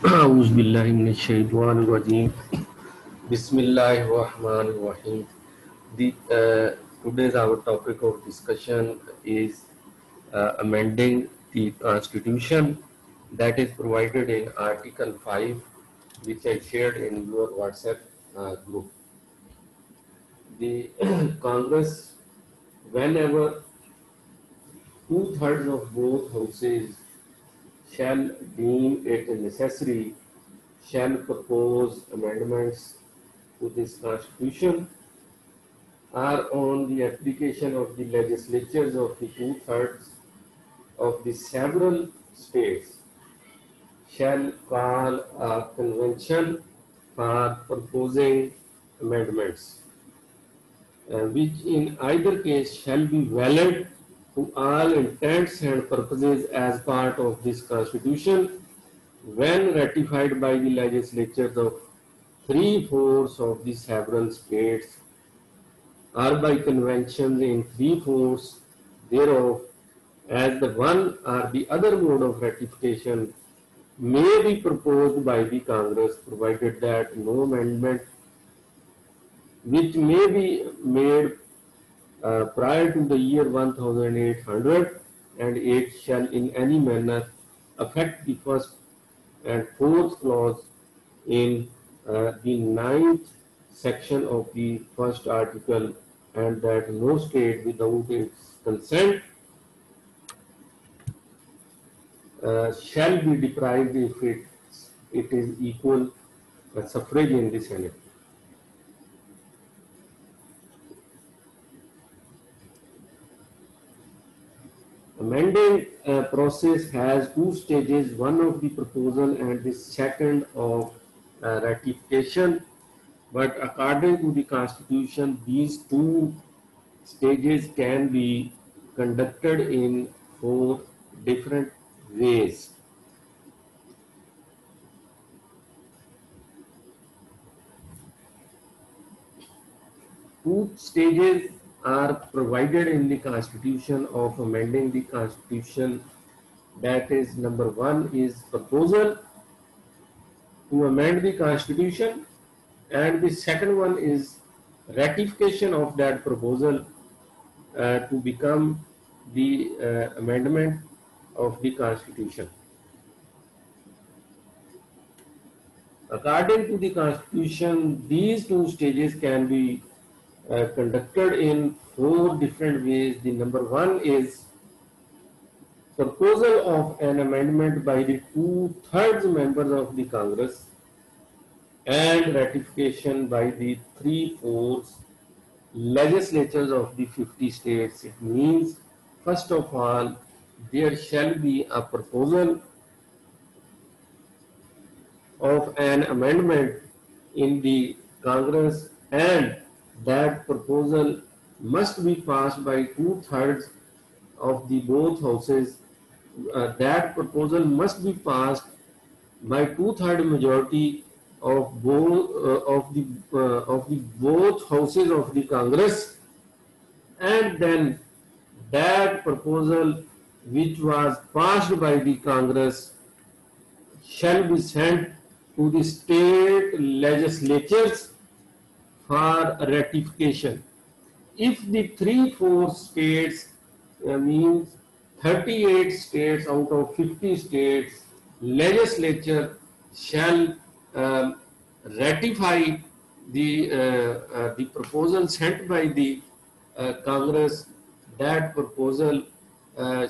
أعوذ بالله من الشيطان الرجيم. Bismillahirrahmanirrahim. Today's our topic of discussion is amending the Constitution that is provided in Article 5, which I shared in your WhatsApp group. The Congress, whenever two-thirds of both houses shall deem it necessary, shall propose amendments to this Constitution are on the application of the legislatures of the two-thirds of the several states shall call a convention for proposing amendments, which in either case shall be valid to all intents and purposes as part of this Constitution when ratified by the legislatures of three-fourths of the several states or by conventions in three-fourths thereof, as the one or the other mode of ratification may be proposed by the Congress, provided that no amendment which may be made prior to the year 1800 and it shall in any manner affect the first and fourth clause in the ninth section of the first article, and that no state without its consent shall be deprived if it is equal suffrage in the Senate. Amending process has two stages, one of the proposal and the second of ratification. But according to the Constitution, these two stages can be conducted in four different ways. Two stages are provided in the Constitution of amending the Constitution. That is, number one is proposal to amend the Constitution, and the second one is ratification of that proposal to become the amendment of the Constitution. According to the Constitution, these two stages can be conducted in four different ways. The number one is proposal of an amendment by the two-thirds members of the Congress and ratification by the three-fourths legislatures of the 50 states. It means, first of all, there shall be a proposal of an amendment in the Congress, and that proposal must be passed by two-thirds of the both houses. That proposal must be passed by two-thirds majority of both both houses of the Congress, and then that proposal which was passed by the Congress shall be sent to the state legislatures for ratification. If the three-fourths states means 38 states out of 50 states legislature shall ratify the proposal sent by the Congress, that proposal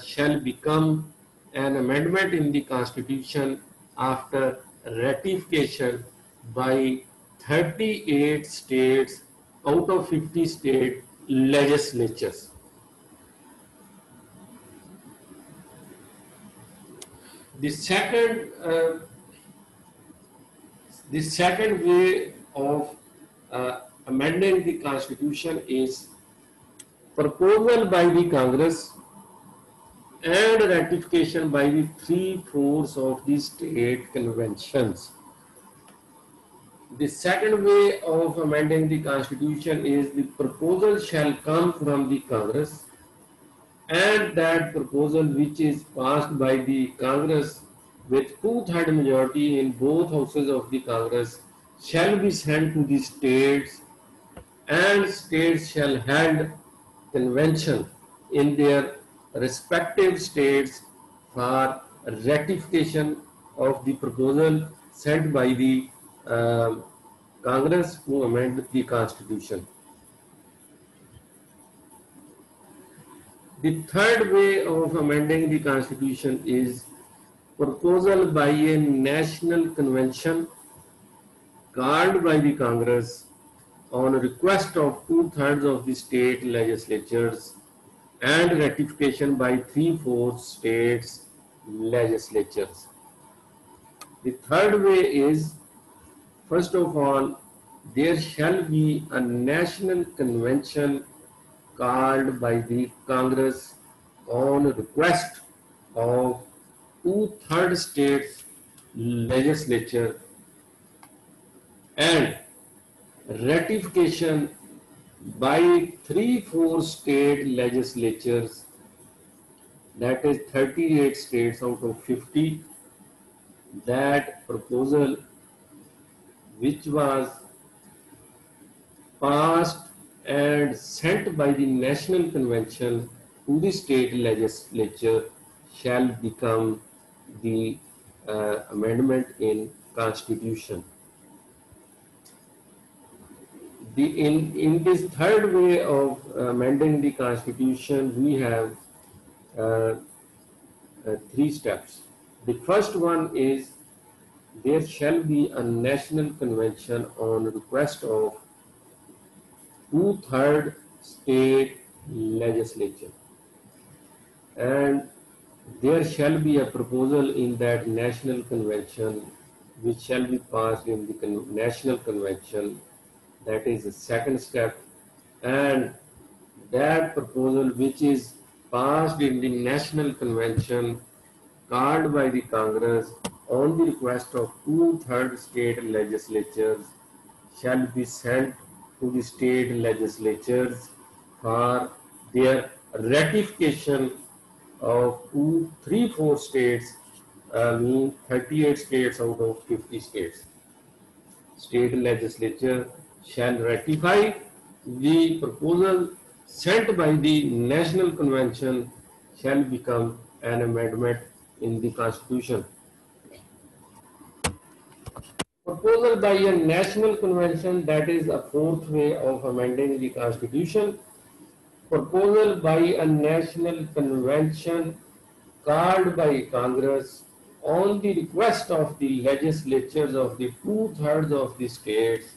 shall become an amendment in the Constitution after ratification by 38 states out of 50 state legislatures. The second The second way of amending the constitution is proposal by the Congress and ratification by the three-fourths of the state conventions. The second way of amending the constitution is the proposal shall come from the Congress, and that proposal which is passed by the Congress with two-thirds majority in both houses of the Congress shall be sent to the states, and states shall hold convention in their respective states for ratification of the proposal sent by the Congress to amend the constitution. The third way of amending the constitution is proposal by a national convention called by the Congress on request of two-thirds of the state legislatures and ratification by three-fourths states legislatures. The third way is, first of all, there shall be a national convention called by the Congress on request of two-thirds states legislature and ratification by three-fourths state legislatures, that is 38 states out of 50. That proposal which was passed and sent by the National Convention to the state legislature shall become the amendment in Constitution. In this third way of amending the Constitution, we have three steps. The first one is there shall be a national convention on request of two-thirds state legislature, and there shall be a proposal in that national convention which shall be passed in the national convention. That is the second step, and that proposal which is passed in the national convention called by the Congress on the request of two-thirds state legislatures shall be sent to the state legislatures for their ratification of three-fourths states, mean 38 states out of 50 states. State legislature shall ratify the proposal sent by the National Convention shall become an amendment in the Constitution. Proposal by a National Convention, that is a fourth way of amending the Constitution. Proposal by a National Convention called by Congress on the request of the legislatures of the two-thirds of the states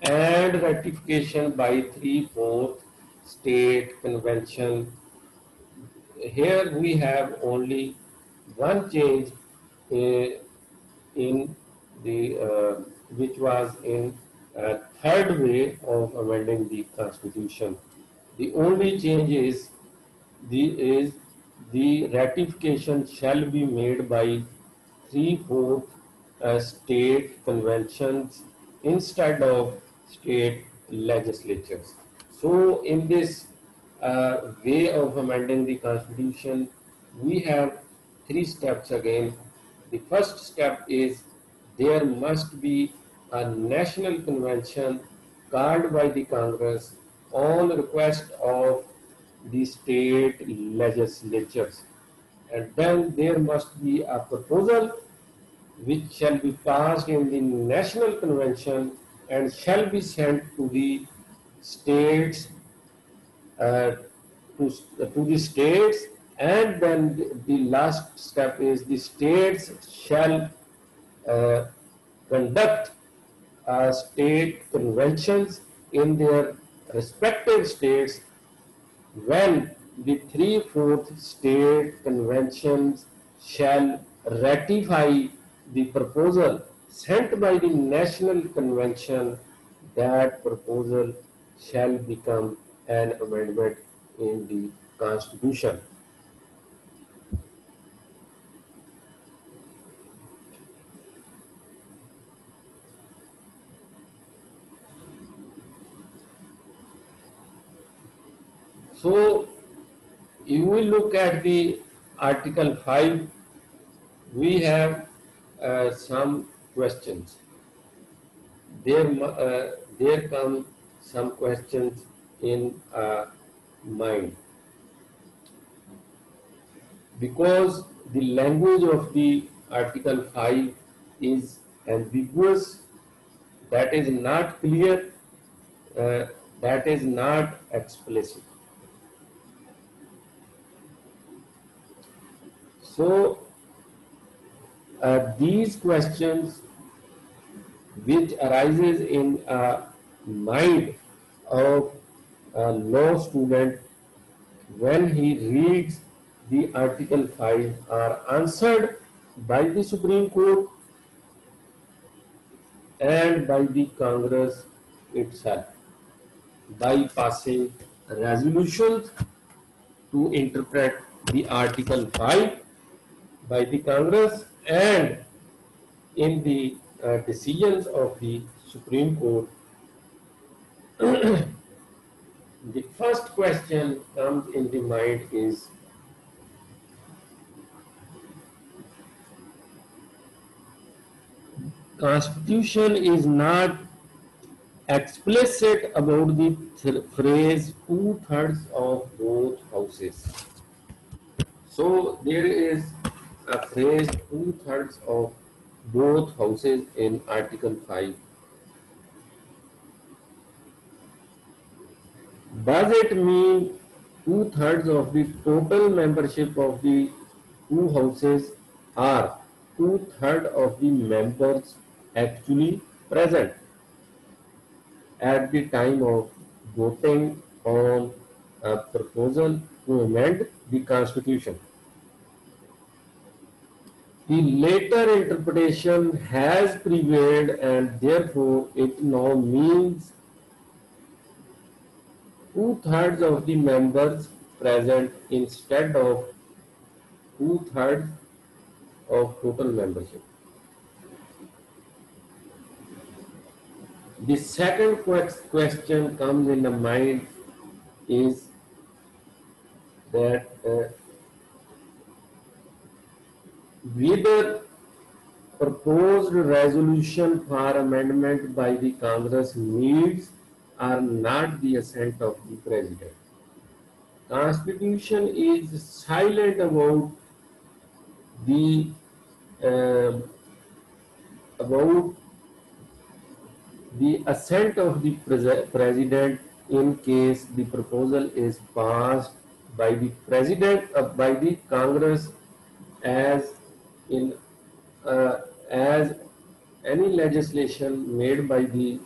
and ratification by three-fourths state convention. Here we have only one change in the which was in third way of amending the Constitution. The only change is the ratification shall be made by three-fourths state conventions instead of state legislatures. So in this way of amending the Constitution, we have three steps again. The first step is there must be a national convention called by the Congress on request of the state legislatures. And then there must be a proposal which shall be passed in the National Convention and shall be sent to the states, to the states, and then the last step is the states shall conduct state conventions in their respective states when the three-fourths state conventions shall ratify the proposal sent by the National Convention, that proposal shall become an amendment in the Constitution. So, if we look at the Article 5, we have some questions. There come some questions in mind, because the language of the Article 5 is ambiguous, that is not clear, uh, that is not explicit. So these questions which arises in a mind of a law student when he reads the Article 5 are answered by the Supreme Court and by the Congress itself by passing resolutions to interpret the Article 5 by the Congress and in the decisions of the Supreme Court. The first question comes in the mind is, Constitution is not explicit about the phrase two-thirds of both houses. So there is a phrase two-thirds of both houses in Article 5. Does it mean two-thirds of the total membership of the two houses, or two-thirds of the members actually present at the time of voting on a proposal to amend the Constitution? The later interpretation has prevailed, and therefore it now means two-thirds of the members present instead of two-thirds of total membership. The second question comes in the mind is that whether proposed resolution for amendment by the Congress needs or not the assent of the President. Constitution is silent about the assent of the President in case the proposal is passed by the President by the Congress as in as any legislation made by the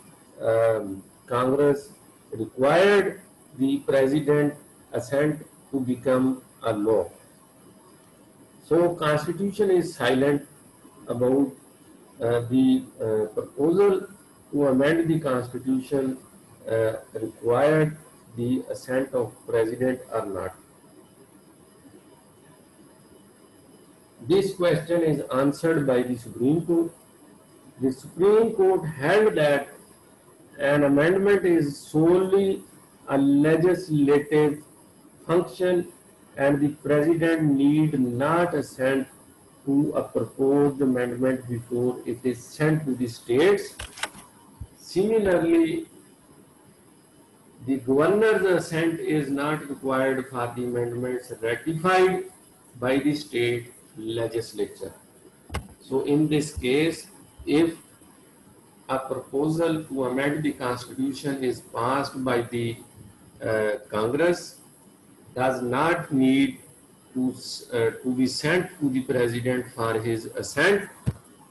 Congress required the President assent to become a law. So Constitution is silent about the proposal to amend the Constitution required the assent of President or not. This question is answered by the Supreme Court. The Supreme Court held that an amendment is solely a legislative function and the President need not assent to a proposed amendment before it is sent to the states. Similarly, the Governor's assent is not required for the amendments ratified by the state legislature. So in this case, if a proposal to amend the Constitution is passed by the Congress, does not need to be sent to the President for his assent,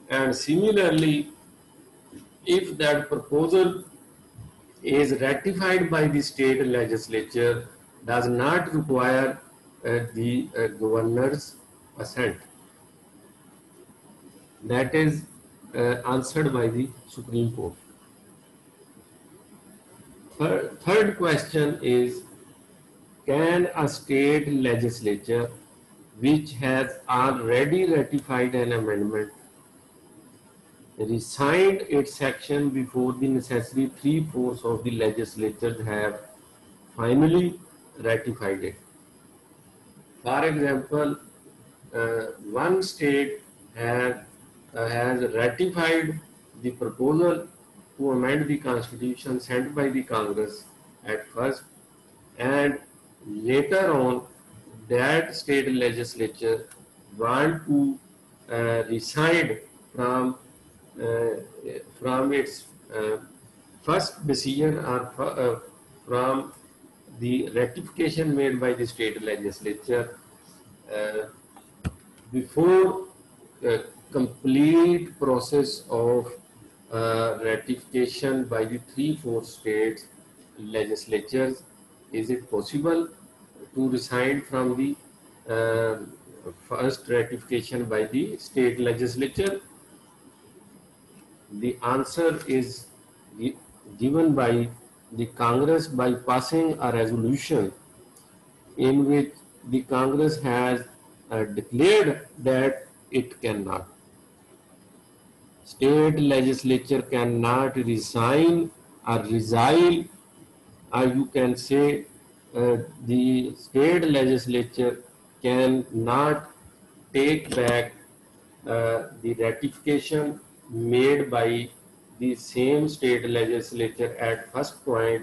and similarly, if that proposal is ratified by the state legislature, does not require the Governor's assent. That is answered by the Supreme Court. Third question is, can a state legislature which has already ratified an amendment resigned its action before the necessary 3/4 of the legislatures have finally ratified it? For example, one state has ratified the proposal to amend the constitution sent by the Congress at first, and later on that state legislature want to rescind uh, from its first decision or from the ratification made by the state legislature uh, before the complete process of ratification by the 3/4 states legislatures. Is it possible to resign from the uh, first ratification by the state legislature? The answer is given by the Congress by passing a resolution in which the Congress has declared that it cannot. State legislature cannot resign or resile, or you can say the state legislature cannot take back the ratification made by the same state legislature at first point,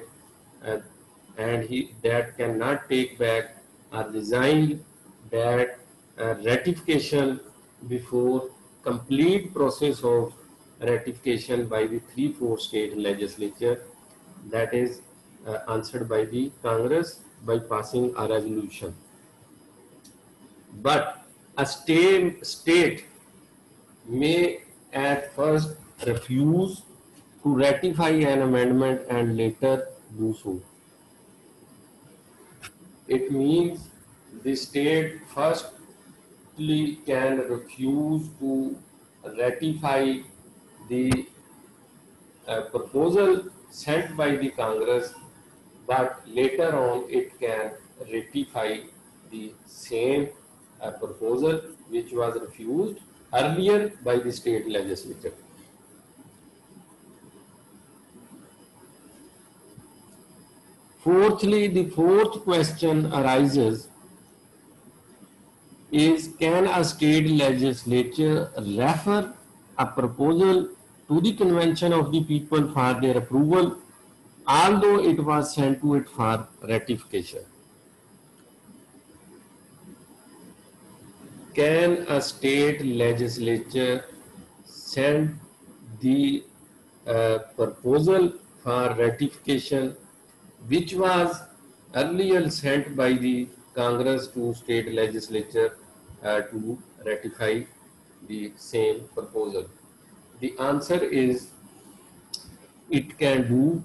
uh, and that cannot take back or resign that ratification before complete process of ratification by the 3/4 state legislature, that is answered by the Congress by passing a resolution. But a state may at first refuse to ratify an amendment and later do so. It means the state firstly can refuse to ratify the proposal sent by the Congress, but later on it can ratify the same proposal which was refused earlier by the state legislature. Fourthly, the fourth question arises is, can a state legislature refer a proposal to the convention of the people for their approval, although it was sent to it for ratification? Can a state legislature send the proposal for ratification which was earlier sent by the Congress to state legislature to ratify the same proposal? The answer is, it can do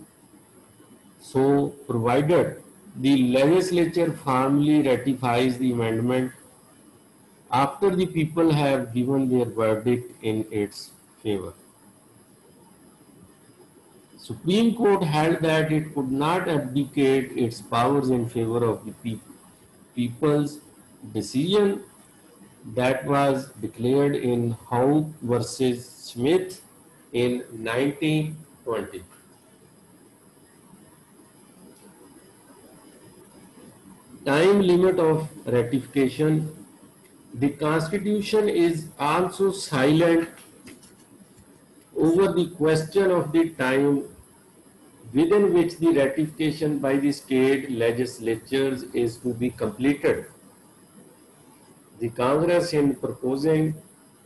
so provided the legislature formally ratifies the amendment after the people have given their verdict in its favor. Supreme Court held that it could not abdicate its powers in favor of the people's decision that was declared in Howe versus Smith in 1920. Time limit of ratification. The Constitution is also silent over the question of the time within which the ratification by the state legislatures is to be completed. The Congress, in proposing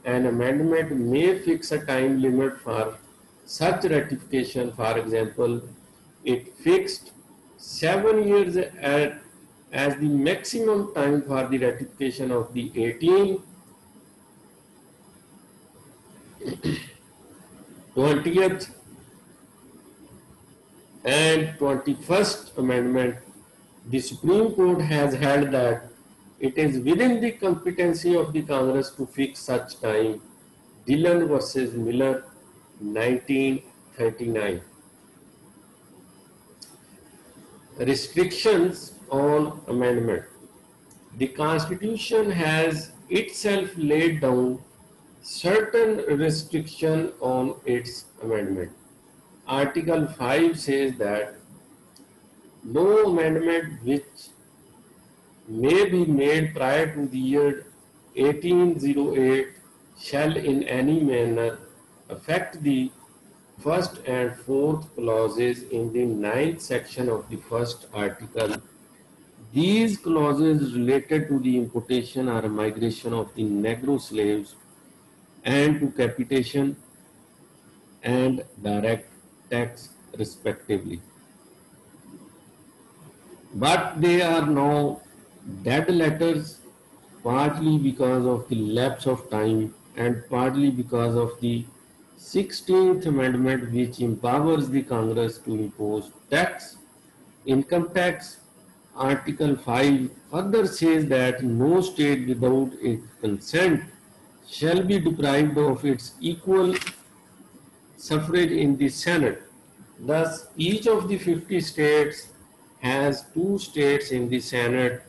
an amendment, may fix a time limit for such ratification. For example, it fixed 7 years as the maximum time for the ratification of the 18th, 20th and 21st Amendment. The Supreme Court has held that it is within the competency of the Congress to fix such time. Dillon versus Miller 1939. Restrictions on amendment. The Constitution has itself laid down certain restriction on its amendment. Article 5 says that no amendment which may be made prior to the year 1808 shall in any manner affect the first and fourth clauses in the ninth section of the first article. These clauses related to the importation or migration of the Negro slaves and to capitation and direct tax respectively. But they are now dead letters, partly because of the lapse of time and partly because of the 16th Amendment, which empowers the Congress to impose tax, income tax. Article 5 further says that no state without its consent shall be deprived of its equal suffrage in the Senate. Thus, each of the 50 states has 2 states in the Senate.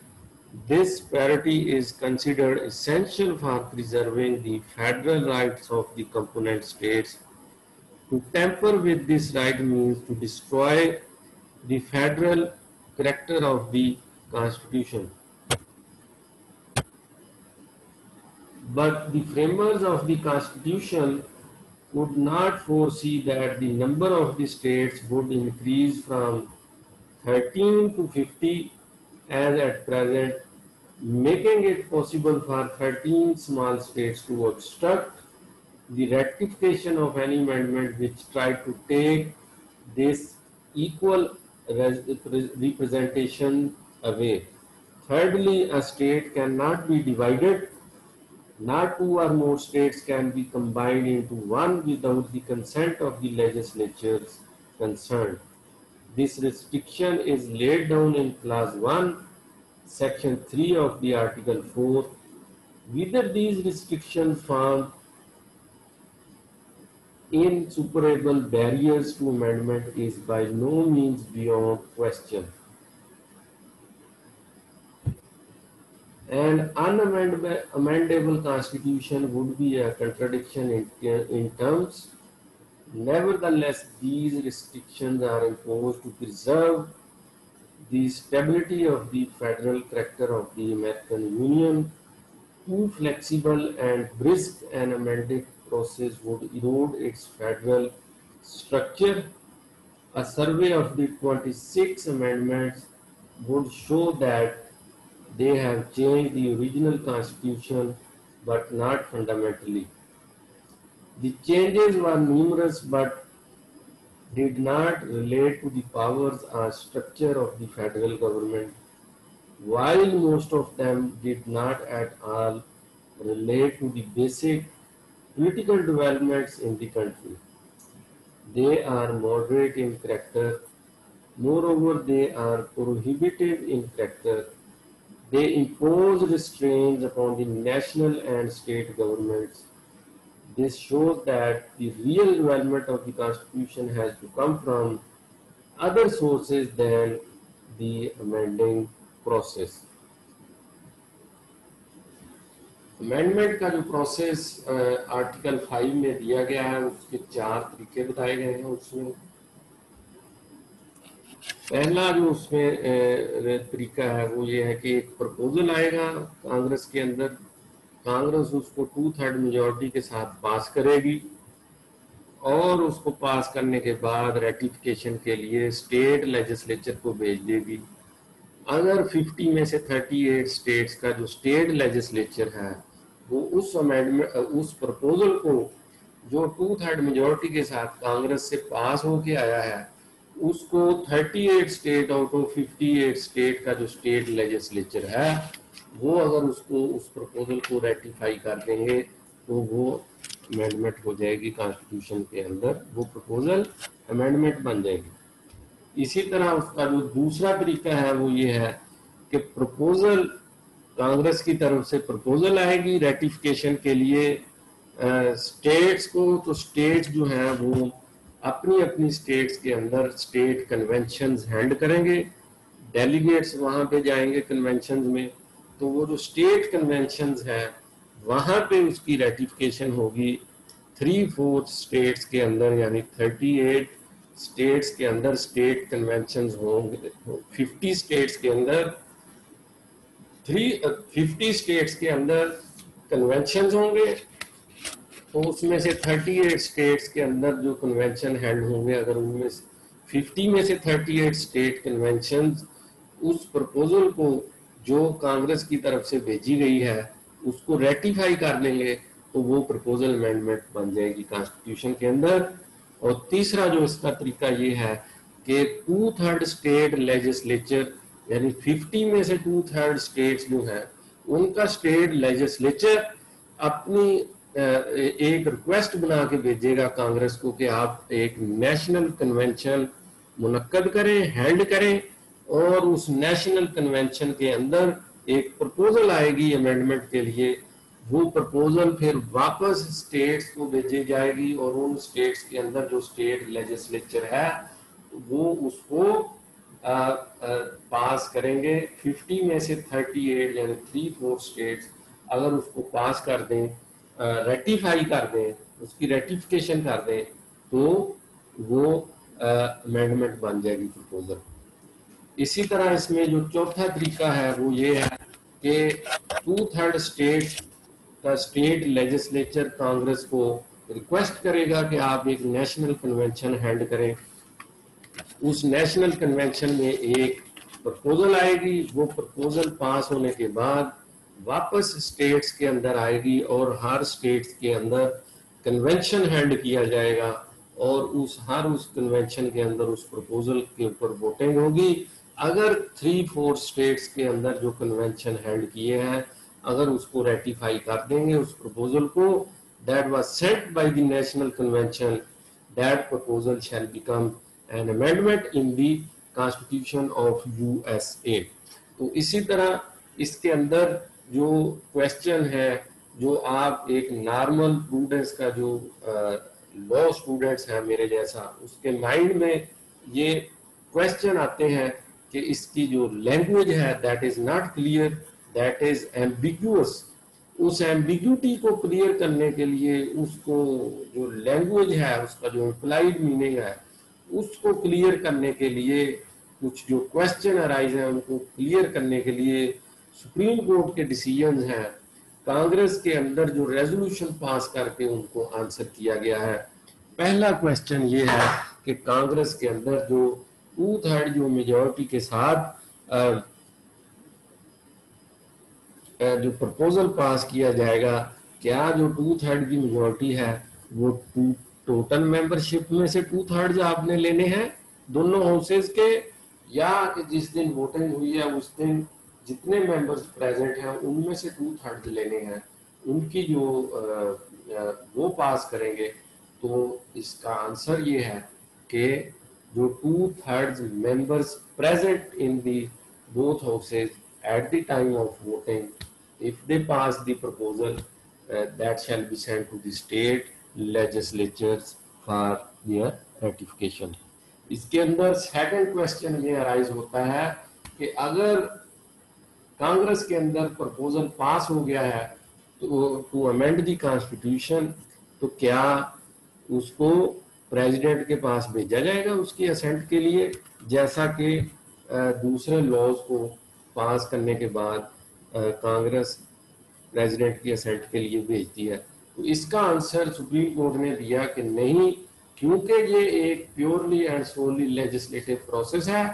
This parity is considered essential for preserving the federal rights of the component states. To tamper with this right means to destroy the federal character of the Constitution. But the framers of the Constitution could not foresee that the number of the states would increase from 13 to 50 as at present, making it possible for 13 small states to obstruct the ratification of any amendment which tried to take this equal representation away. Thirdly, a state cannot be divided. Not 2 or more states can be combined into one without the consent of the legislatures concerned. This restriction is laid down in Clause 1, Section 3 of the Article 4. Whether these restrictions form insuperable barriers to amendment is by no means beyond question. An unamendable constitution would be a contradiction in terms. Nevertheless, these restrictions are imposed to preserve the stability of the federal character of the American Union. Too flexible and brisk an amending process would erode its federal structure. A survey of the 26 amendments would show that they have changed the original constitution, but not fundamentally. The changes were numerous but did not relate to the powers or structure of the federal government, while most of them did not at all relate to the basic political developments in the country. They are moderate in character. Moreover, they are prohibitive in character. They impose restraints upon the national and state governments. This shows that the real development of the Constitution has to come from other sources than the amending process. Amendment का जो process article 5 में दिया गया है, उसके 4 तरीके बताए गए हैं। उसमें पहला जो उसमें तरीका है वो ये है कि एक प्रपोजल आएगा कांग्रेस के अंदर, कांग्रेस उसको 2/3 मेजॉरिटी के साथ पास करेगी और उसको पास करने के बाद रेटिफिकेशन के लिए स्टेट लेजिस्लेचर को भेज देगी। अगर 50 में से 38 स्टेट्स का जो स्टेट लेजिस्लेचर है वो उस अमेंडमेंट उस प्रपोजल को जो 2/3 मेजॉरिटी के साथ कांग्रेस से पास होके आया है उसको 38 स्टेट आउट ऑफ 58 स्टेट का जो स्टेट लेजिस्लेचर है वो अगर उसको उस प्रपोजल को रेटिफाई कर देंगे तो वो अमेंडमेंट हो जाएगी कॉन्स्टिट्यूशन के अंदर, वो प्रपोजल अमेंडमेंट बन जाएगी। इसी तरह उसका जो दूसरा तरीका है वो ये है कि प्रपोजल कांग्रेस की तरफ से प्रपोजल आएगी रेटिफिकेशन के लिए स्टेट्स को, तो स्टेट्स जो हैं वो अपनी अपनी स्टेट्स के अंदर स्टेट कन्वेंशंस हैंड करेंगे, डेलीगेट्स वहां पे जाएंगे कन्वेंशंस में, तो वो जो स्टेट कन्वेंशंस है वहां पे उसकी रेटिफिकेशन होगी 3/4 स्टेट्स के अंदर, यानी 38 स्टेट्स के अंदर स्टेट कन्वेंशंस होंगे। 50 स्टेट्स के अंदर 50 स्टेट्स के अंदर कन्वेंशंस होंगे, तो उसमें से 38 स्टेट्स के अंदर जो कन्वेंशन हेल्ड होंगे, अगर उनमें 50 में से 38 स्टेट कन्वेंशन उस प्रपोजल को जो कांग्रेस की तरफ से भेजी गई है उसको रेटिफाई कर लेंगे, तो वो प्रपोजल अमेंडमेंट बन जाएगी कॉन्स्टिट्यूशन के अंदर। और तीसरा जो इसका तरीका ये है कि 2/3 स्टेट लेजिस्लेचर, यानी 50 में से 2/3 स्टेट्स जो हैं उनका स्टेट लेजिस्लेचर अपनी एक रिक्वेस्ट बना के भेजेगा कांग्रेस को कि आप एक नेशनल कन्वेंशन मुनक्कद करें, हेल्ड करें, और उस नेशनल कन्वेंशन के अंदर एक प्रपोजल आएगी अमेंडमेंट के लिए। वो प्रपोजल फिर वापस स्टेट्स को भेजी जाएगी और उन स्टेट्स के अंदर जो स्टेट लेजिस्लेचर है वो उसको पास करेंगे। 50 में से 38 यानी 3/4 स्टेट्स अगर उसको पास कर दें, रेटिफाई कर दें, उसकी रेटिफिकेशन कर दें, तो वो अमेंडमेंट बन जाएगी प्रपोजल। इसी तरह इसमें जो चौथा तरीका है वो ये है कि 2/3 स्टेट का स्टेट लेजिस्लेचर कांग्रेस को रिक्वेस्ट करेगा कि आप एक नेशनल कन्वेंशन हेल्ड करें। उस नेशनल कन्वेंशन में एक प्रपोजल आएगी, वो प्रपोजल पास होने के बाद वापस स्टेट्स के अंदर आएगी और हर स्टेट्स के अंदर कन्वेंशन हेल्ड किया जाएगा और उस कन्वेंशन के अंदर उस प्रपोजल के ऊपर वोटिंग होगी। अगर 3/4 स्टेट्स के अंदर जो कन्वेंशन हेल्ड किए हैं अगर उसको रेटिफाई कर देंगे उस प्रपोजल को, that was sent by the national convention, that proposal shell become an amendment in the constitution of USA. तो इसी तरह इसके अंदर जो क्वेश्चन है, जो आप एक नॉर्मल स्टूडेंट्स का जो लॉ स्टूडेंट्स हैं मेरे जैसा, उसके माइंड में ये क्वेश्चन आते हैं कि इसकी जो लैंग्वेज है that is not clear, that is ambiguous. उस एम्बिग्यूटी को क्लियर करने के लिए उसको जो लैंग्वेज है उसका जो इम्प्लाइड मीनिंग है उसको क्लियर करने के लिए कुछ जो क्वेश्चन अराइज हैं उनको क्लियर करने के लिए सुप्रीम कोर्ट के डिसीजन हैं, कांग्रेस के अंदर जो रेजोल्यूशन पास करके उनको आंसर किया गया है। पहला क्वेश्चन ये है कि कांग्रेस के अंदर जो 2/3 जो मेजॉरिटी के साथ जो प्रपोजल पास किया जाएगा, क्या जो 2/3 की मेजॉरिटी है वो टोटल मेंबरशिप में से 2/3 आपने लेने हैं दोनों हाउसेज के, या जिस दिन वोटिंग हुई है उस दिन जितने मेंबर्स प्रेजेंट हैं उनमें से 2/3 लेने हैं, उनकी जो वो पास करेंगे। तो इसका आंसर ये है कि जो 2/3 members present in the both houses at the time of voting, if they pass the proposal, that shall be sent to the state legislatures for their ratification. इसके अंदर सेकंड क्वेश्चन ये अराइज होता है कि अगर कांग्रेस के अंदर प्रपोजल पास हो गया है टू अमेंड द कॉन्स्टिट्यूशन, तो क्या उसको प्रेसिडेंट के पास भेजा जाएगा उसकी असेंट के लिए, जैसा कि दूसरे लॉज को पास करने के बाद कांग्रेस प्रेसिडेंट की असेंट के लिए भेजती है। तो इसका आंसर सुप्रीम कोर्ट ने दिया कि नहीं, क्योंकि ये एक purely and solely legislative process है,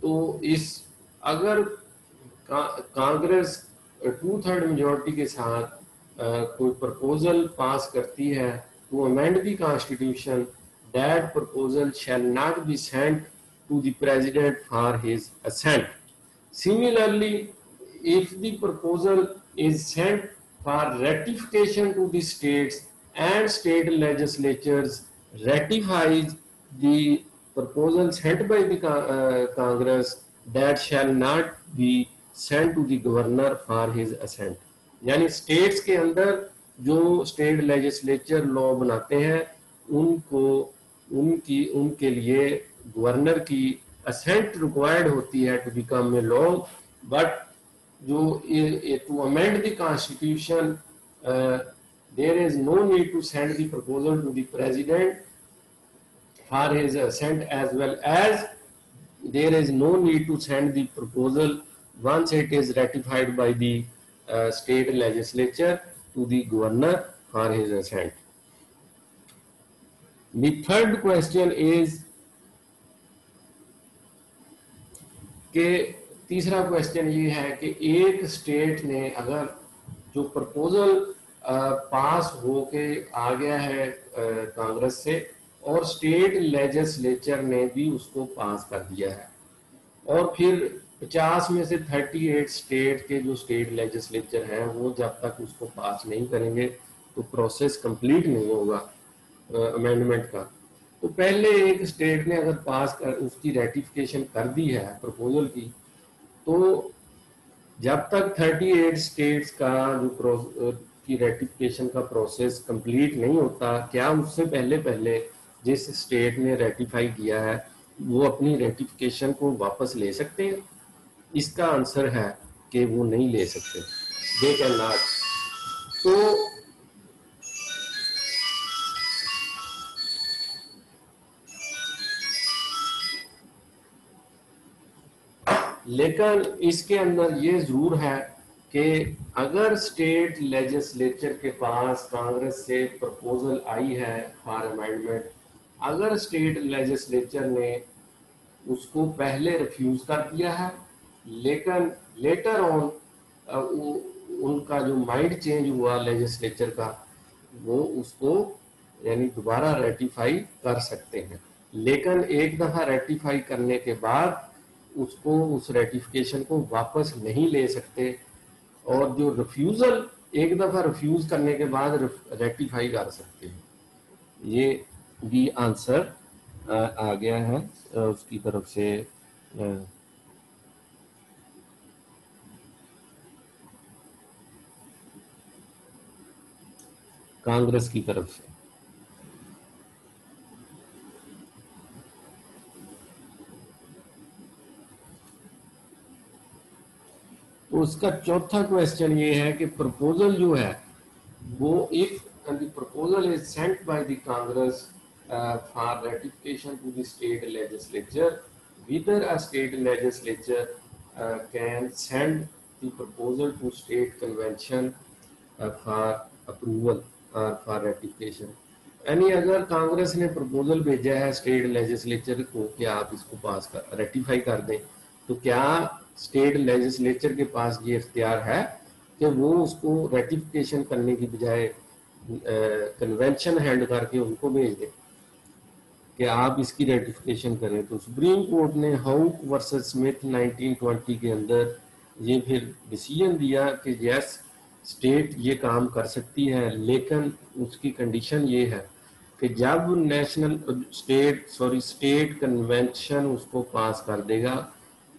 तो इस अगर कांग्रेस 2/3 मेजॉरिटी के साथ कोई प्रपोजल पास करती है to amend the constitution, that proposal shall not be sent to the president for his assent. Similarly, if the proposal is sent for ratification to the states and state legislatures ratifies the proposal sent by the Congress, that shall not be sent to the governor for his assent. यानी states के अंदर जो state legislature law बनाते हैं उनको उनके लिए governor की असेंट रिक्वायर्ड होती है to become a law, but जो to amend the constitution there is no need to send the proposal to the president for his assent, as well as there is no need to send the proposal once it is ratified by the state legislature to the governor for his assent. The third question is कि तीसरा question ये है कि एक state ने अगर जो proposal पास होके आ गया है कांग्रेस से और स्टेट लेजिस्लेचर ने भी उसको पास कर दिया है, और फिर 50 में से 38 स्टेट के जो स्टेट लेजिस्लेचर हैं वो जब तक उसको पास नहीं करेंगे तो प्रोसेस कंप्लीट नहीं होगा अमेंडमेंट का। तो पहले एक स्टेट ने अगर पास कर उसकी रेटिफिकेशन कर दी है प्रपोजल की, तो जब तक 38 स्टेट्स का जो की रेटिफिकेशन का प्रोसेस कंप्लीट नहीं होता, क्या उससे पहले जिस स्टेट ने रेटिफाई किया है वो अपनी रेटिफिकेशन को वापस ले सकते हैं? इसका आंसर है कि वो नहीं ले सकते, दे कैन नॉट। तो लेकिन इसके अंदर ये जरूर है कि अगर स्टेट लेजिस्लेचर के पास कांग्रेस से प्रपोजल आई है फॉर अमेंडमेंट, अगर स्टेट लेजिस्लेचर ने उसको पहले रिफ्यूज कर दिया है लेकिन लेटर ऑन उनका जो माइंड चेंज हुआ लेजिस्लेचर का, वो उसको यानी दोबारा रेटिफाई कर सकते हैं। लेकिन एक दफ़ा रेटिफाई करने के बाद उसको उस रेटिफिकेशन को वापस नहीं ले सकते, और जो रिफ्यूज़ल एक दफ़ा रिफ्यूज़ करने के बाद रेटिफाई कर सकते हैं। ये भी आंसर आ गया है उसकी तरफ से, कांग्रेस की तरफ से। तो उसका चौथा क्वेश्चन ये है कि प्रपोजल जो है वो if the proposal is sent by the Congress for ratification to the state legislature, whether a state legislature can send the proposal to state convention for approval or for ratification। यानी अगर कांग्रेस ने proposal भेजा है state legislature को कि आप इसको पास कर रेटिफाई कर दें, तो क्या स्टेट लेजिस्लेचर के पास ये इख्तियार है कि वो उसको रेटिफिकेशन करने की बजाय कन्वेंशन हैंड करके उनको भेज दें कि आप इसकी रेटिफिकेशन करें? तो सुप्रीम कोर्ट ने हाउक वर्सेस स्मिथ 1920 के अंदर ये फिर डिसीजन दिया कि यस स्टेट ये काम कर सकती है, लेकिन उसकी कंडीशन ये है कि जब स्टेट कन्वेंशन उसको पास कर देगा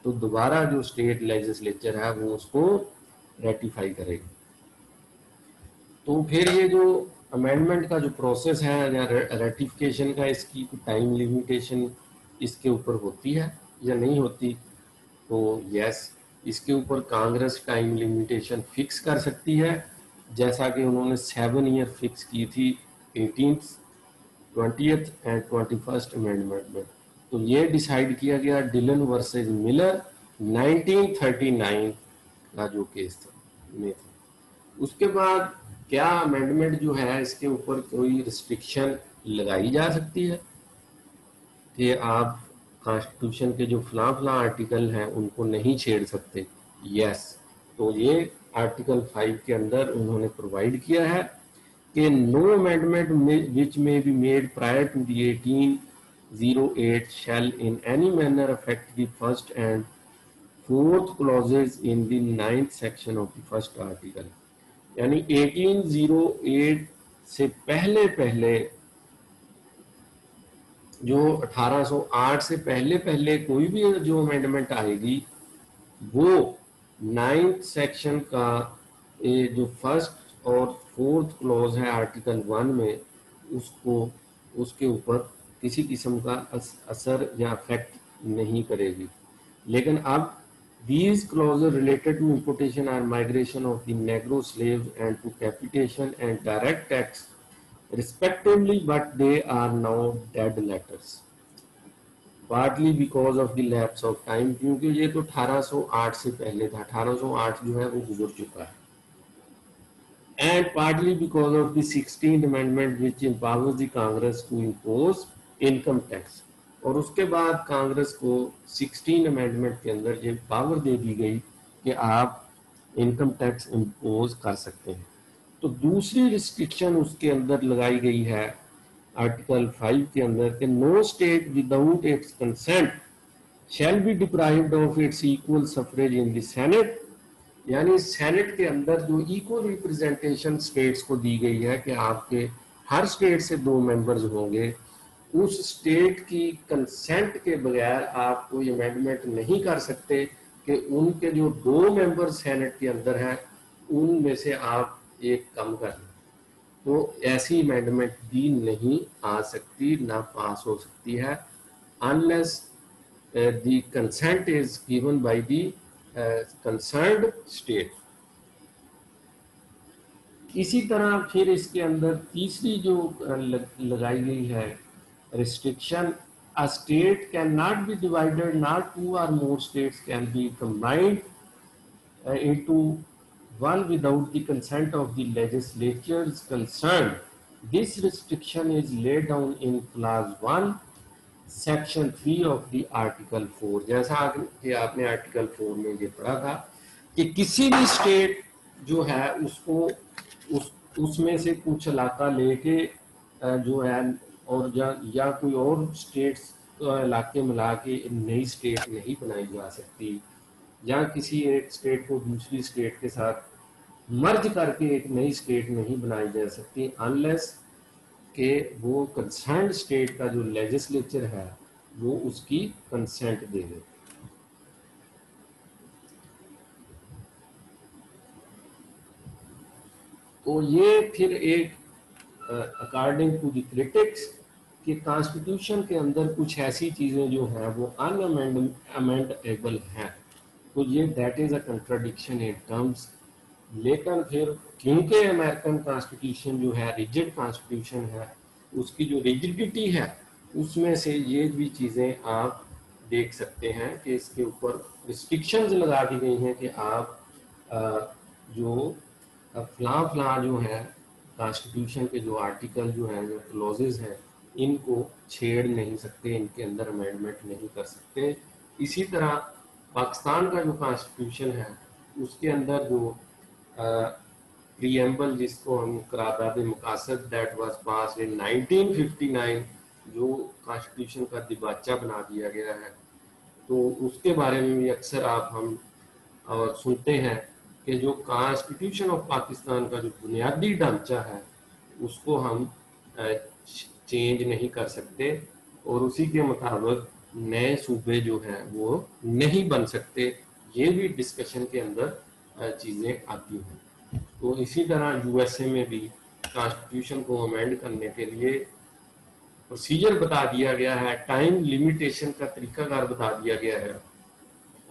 तो दोबारा जो स्टेट लेजिस्लेचर है वो उसको रेटिफाई करेगा। तो फिर ये जो अमेंडमेंट का जो प्रोसेस है या रेटिफिकेशन का, इसकी टाइम लिमिटेशन इसके ऊपर होती है या नहीं होती? तो यस, इसके ऊपर कांग्रेस टाइम लिमिटेशन फिक्स कर सकती है, जैसा कि उन्होंने 7 ईयर फिक्स की थी 18th, 20th and 21st amendment में। तो ये डिसाइड किया गया डिलन वर्सेस मिलर 1939 का जो केस था में था। उसके बाद क्या अमेंडमेंट जो है इसके ऊपर कोई रिस्ट्रिक्शन लगाई जा सकती है कि आप कॉन्स्टिट्यूशन के जो फला आर्टिकल हैं उनको नहीं छेड़ सकते? यस, तो ये आर्टिकल 5 के अंदर उन्होंने प्रोवाइड किया है कि no amendment which may be made prior to the 1808 shall in any manner affect the first and fourth clauses in the 9th section of the first article। यानी 1808 से पहले जो 1808 से पहले कोई भी जो अमेंडमेंट आएगी वो 9th सेक्शन का जो फर्स्ट और फोर्थ क्लॉज है आर्टिकल 1 में, उसको उसके ऊपर किसी किस्म का असर या इफेक्ट नहीं करेगी। लेकिन अब these clauses related to importation or migration of the Negro slaves and to capitation and direct tax respectively, but they are now dead letters partly because of the lapse of time, क्योंकि ये तो 1808 से पहले था, 1808 जो है वो गुजर चुका है, and partly because of the 16th amendment which empowers the Congress to impose income tax। और उसके बाद कांग्रेस को 16 अमेंडमेंट के अंदर ये पावर दे दी गई कि आप इनकम टैक्स इम्पोज कर सकते हैं। तो दूसरी रिस्ट्रिक्शन उसके अंदर लगाई गई है आर्टिकल 5 के अंदर कि no state without its consent shall be deprived of its equal suffrage in the Senate. यानी सेनेट के अंदर जो इक्वल रिप्रेजेंटेशन स्टेट्स को दी गई है कि आपके हर स्टेट से 2 मेंबर्स होंगे, उस स्टेट की कंसेंट के बगैर आप कोई अमेंडमेंट नहीं कर सकते कि उनके जो 2 मेंबर सेनेट के अंदर हैं उनमें से आप एक कम कर लें। तो ऐसी अमेंडमेंट भी नहीं आ सकती, ना पास हो सकती है, unless the consent is given by the concerned state. इसी तरह फिर इसके अंदर तीसरी जो लगाई गई है restriction, a state cannot be divided, not 2 or more states can be combined into one without the consent of the legislatures concerned। This restriction is laid down in clause 1 section 3 of the article 4। जैसा कि आपने article 4 में ये पढ़ा था कि किसी भी स्टेट जो है उसको उसमें से कुछ इलाका लेके जो है और या कोई और स्टेट्स इलाके मिला के नई स्टेट नहीं बनाई जा सकती, या किसी एक स्टेट को दूसरी स्टेट के साथ मर्ज करके एक नई स्टेट नहीं बनाई जा सकती, अनलेस कि वो कंसर्न्ड स्टेट का जो लेजिस्लेचर है वो उसकी कंसेंट दे दे। तो ये फिर एक अकॉर्डिंग टू द क्रिटिक्स कि कॉन्स्टिट्यूशन के अंदर कुछ ऐसी चीज़ें जो हैं वो अनअमेंडेबल हैं, तो ये that is a contradiction in terms. लेकिन फिर क्योंकि अमेरिकन कॉन्स्टिट्यूशन जो है रिजिड कॉन्स्टिट्यूशन है, उसकी जो रिजिडिटी है उसमें से ये भी चीज़ें आप देख सकते हैं कि इसके ऊपर रिस्ट्रिक्शंस लगा दी गई हैं कि आप जो फलां जो है कॉन्स्टिट्यूशन के जो आर्टिकल जो हैं, जो क्लॉजेज हैं, इनको छेड़ नहीं सकते, इनके अंदर अमेंडमेंट नहीं कर सकते। इसी तरह पाकिस्तान का जो कॉन्स्टिट्यूशन है उसके अंदर जो प्रीएम्बल जिसको हम करारदाद मकासद दैट वाज पास इन 1959 जो कॉन्स्टिट्यूशन का दिबाचा बना दिया गया है, तो उसके बारे में भी अक्सर आप हम सुनते हैं कि जो कॉन्स्टिट्यूशन ऑफ पाकिस्तान का जो बुनियादी ढांचा है उसको हम चेंज नहीं कर सकते और उसी के मुताबिक नए सूबे जो हैं वो नहीं बन सकते। ये भी डिस्कशन के अंदर चीज़ें आती हैं। तो इसी तरह यूएसए में भी कॉन्स्टिट्यूशन को अमेंड करने के लिए प्रोसीजर बता दिया गया है, टाइम लिमिटेशन का तरीकाकार बता दिया गया है,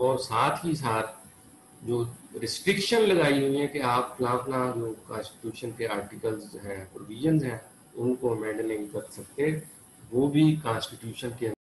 और साथ ही साथ जो रिस्ट्रिक्शन लगाई हुई है कि आप फला जो कॉन्स्टिट्यूशन के आर्टिकल्स हैं, प्रोविजंस हैं, उनको अमेंड नहीं कर सकते, वो भी कॉन्स्टिट्यूशन के